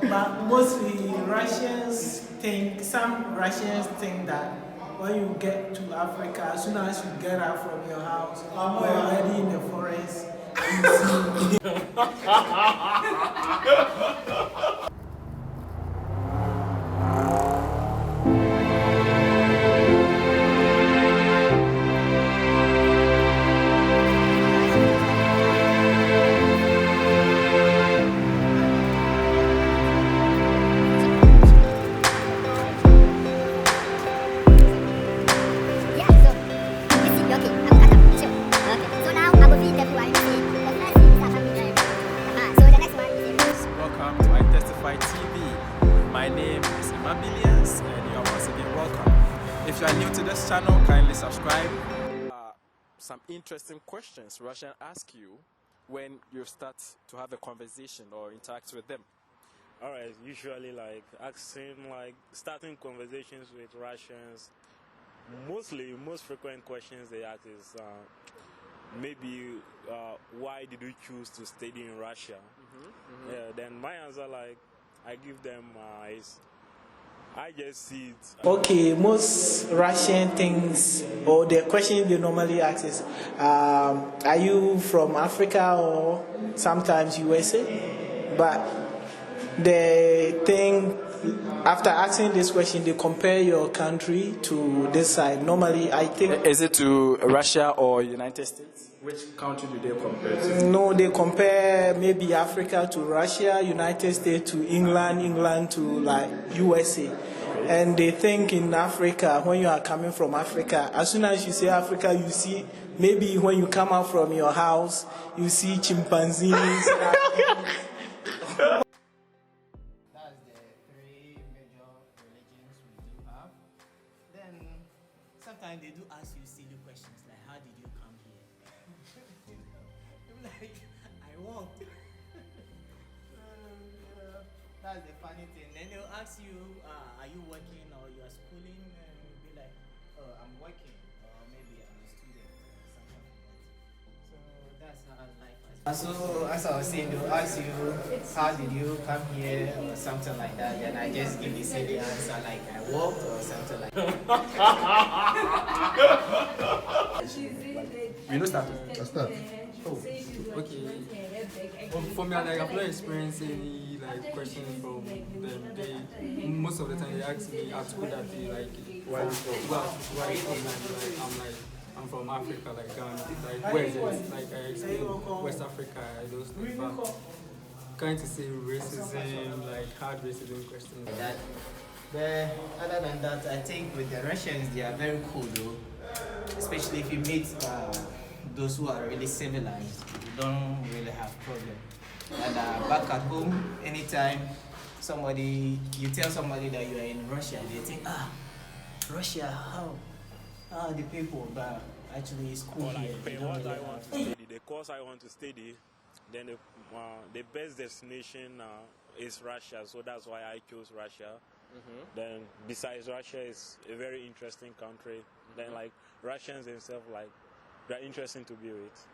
But mostly some Russians think that when you get to Africa, as soon as you get out from your house, you're already in the forest. You see. Welcome to I Testify TV. My name is Imabilians and you are once again welcome. If you are new to this channel, kindly subscribe. Some interesting questions Russians ask you when you start to have a conversation or interact with them. Alright, usually starting conversations with Russians, most frequent questions they ask is maybe why did you choose to study in Russia? Yeah, then my answer, I give them is I just see it. Okay, most Russian things, or the question they normally ask is, are you from Africa or sometimes USA? But the thing, after asking this question, they compare your country to this side. Normally, I think... Is it to Russia or United States? Which country do they compare to? No, they compare maybe Africa to Russia, United States to England, England to USA. Okay. And they think in Africa, when you are coming from Africa, as soon as you say Africa, you see, maybe when you come out from your house, you see chimpanzees. That's the three major religions we do have. Then sometimes they do ask you silly questions like, how did you come here? Like, I walked. That's the funny thing. Then they'll ask you, are you working or you are schooling? And you'll be like, oh, I'm working, or maybe I'm a student or something like that. So that's how life is. So as I was saying, they'll ask you, how did you come here or something like that. Then I just give the silly answer like I walked or something like that. We know start. Start. Oh, okay. For me, I've not experienced any questions from them. Most of the time they ask me at school that they where are you from? I'm from Africa, Ghana. Where is it? I explain West Africa, those things. But kind to say racism, hard racism questions. But other than that, I think with the Russians, they are very cool though. Especially if you meet those who are really civilized, you don't really have problem. And back at home, anytime you tell somebody that you are in Russia, they think, Russia, how the people, but actually it's cool here. What I want to study, the course I want to study, then the best destination is Russia, so that's why I chose Russia. Then besides Russia is a very interesting country. Then Russians themselves they're interesting to be with.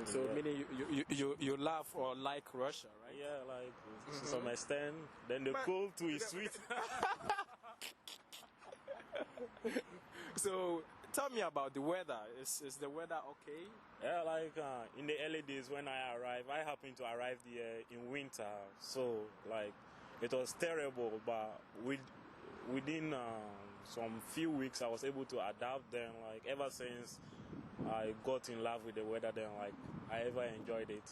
So meaning you love or like Russia, right? Yeah, to some extent. Then the cold too is sweet. So tell me about the weather. Is the weather okay? Yeah, in the early days when I arrived, I happened to arrive here in winter. So it was terrible, but within some few weeks I was able to adapt. Then ever since I got in love with the weather, then I ever enjoyed it.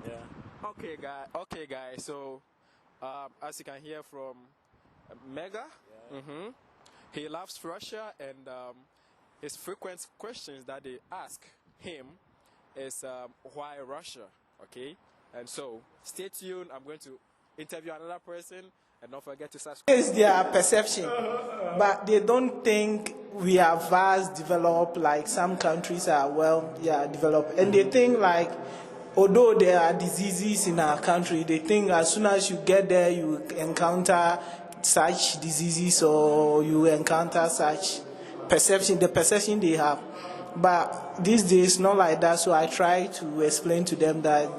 Yeah. Okay guys, so as you can hear from Mega, he loves Russia, and his frequent questions that they ask him is why Russia. Okay, and so stay tuned. I'm going to interview another person, and don't forget to subscribe. It's their perception, but they don't think we are vast developed like some countries are developed, and they think although there are diseases in our country, they think as soon as you get there you encounter such diseases or you encounter such perception, the perception they have. But these days, not like that. So I try to explain to them that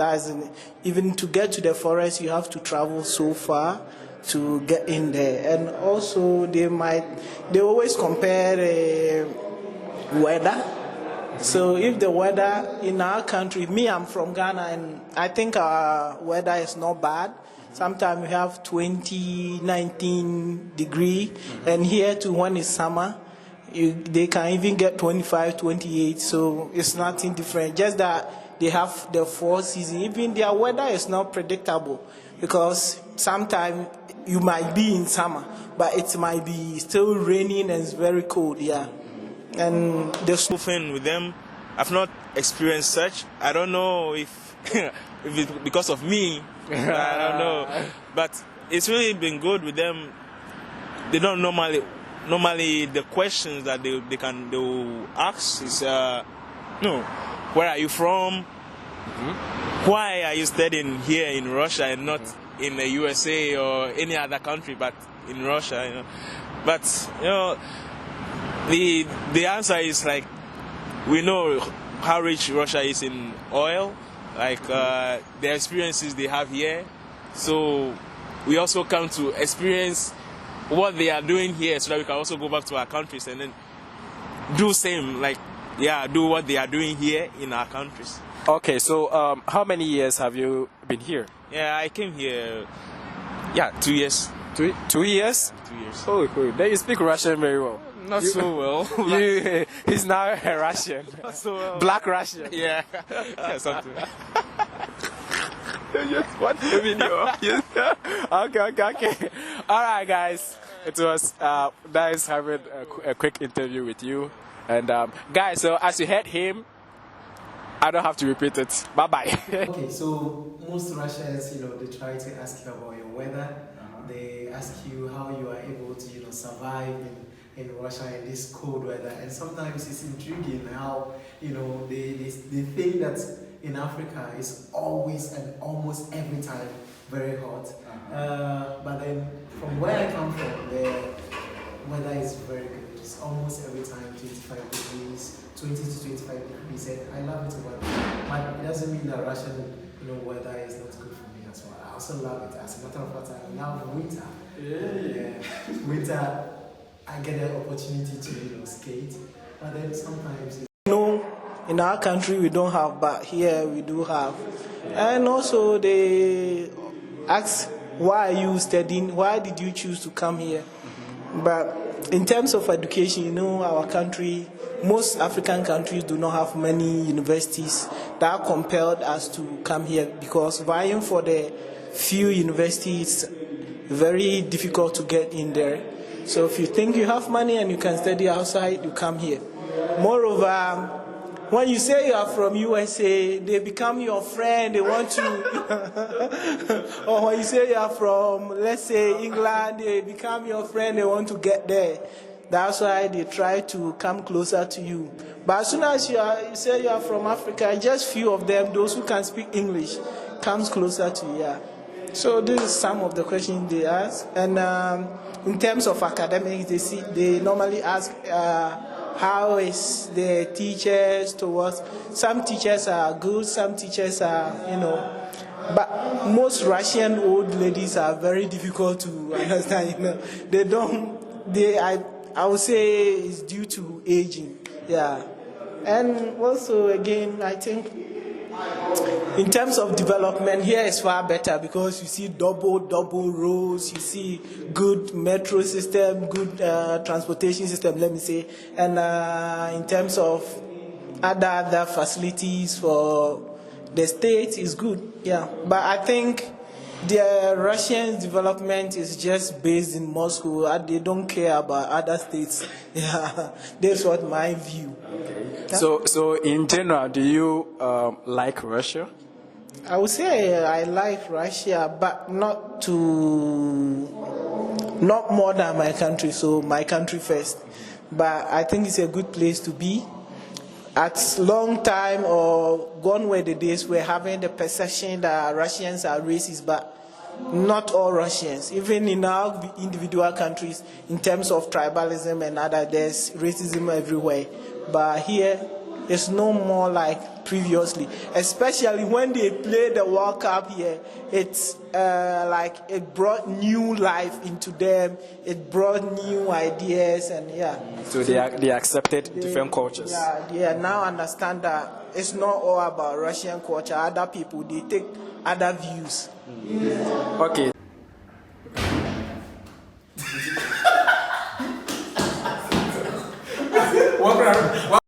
even to get to the forest, you have to travel so far to get in there. And also, they always compare weather. So if the weather in our country, I'm from Ghana, and I think our weather is not bad. Sometimes we have 20, 19 degree, and here too, when it's summer, they can even get 25, 28, so it's nothing different. Just that they have the 4 seasons. Even their weather is not predictable, because sometimes you might be in summer, but it might be still raining and it's very cold, yeah. And the thing with them, I've not experienced such. I don't know if it's because of me. I don't know, but it's really been good with them. They don't normally the questions that they will ask is where are you from? Why are you studying here in Russia and not in the USA or any other country, but in Russia? But the answer is like, we know how rich Russia is in oil, like the experiences they have here. So we also come to experience what they are doing here, so that we can also go back to our countries and then do do what they are doing here in our countries. Okay, so how many years have you been here? Yeah, I came here 2 years. 2 years? 2 years. Oh, cool. Then you speak Russian very well. Not so well. He's now a Russian. Not so well. Black Russian. Yeah. Something. What video? Okay. All right, guys. It was nice having a quick interview with you. And guys, so as you heard him, I don't have to repeat it. Bye-bye. Okay, so most Russians, they try to ask you about your weather. They ask you how you are able to, survive in Russia in this cold weather. And sometimes it's intriguing how, they think that in Africa it's always and almost every time very hot. But then from where I come from, the weather is very good. It's almost every time 25 degrees, 20 to 25 degrees, and I love it about it. But it doesn't mean that Russian weather is not good for me as well. I also love it. As a matter of fact, I love winter. Winter, I get the opportunity to skate, but then sometimes in our country we don't have, but here we do have. And also they ask, why are you studying? Why did you choose to come here? But in terms of education, our country, most African countries do not have many universities that compelled us to come here, because vying for the few universities is very difficult to get in there. So if you think you have money and you can study outside, you come here. Moreover, when you say you are from USA, they become your friend, they want to, or when you say you are from, let's say, England, they become your friend, they want to get there. That's why they try to come closer to you. But as soon as you say you are from Africa, just few of them, those who can speak English, comes closer to you. Yeah. So this is some of the questions they ask. And in terms of academics, they normally ask, how is the teachers towards? Some teachers are good, some teachers are, but most Russian old ladies are very difficult to understand. I would say it's due to aging, yeah. And also, again, I think in terms of development, here is far better, because you see double roads, you see good metro system, good transportation system, let me say. And in terms of other facilities for the state is good, yeah. But I think the Russian development is just based in Moscow. They don't care about other states. Yeah, that's what my view. Okay. So in general, do you like Russia? I would say I like Russia, but not more than my country. So my country first. But I think it's a good place to be. At long time or gone were the days we're having the perception that Russians are racist, but not all Russians. Even in our individual countries, in terms of tribalism and other, there's racism everywhere. But here, It's no more like previously, especially when they play the World Cup here. It's like it brought new life into them. It brought new ideas, and yeah. So they accepted different cultures. Yeah, they now understand that it's not all about Russian culture. Other people, they take other views. Okay. What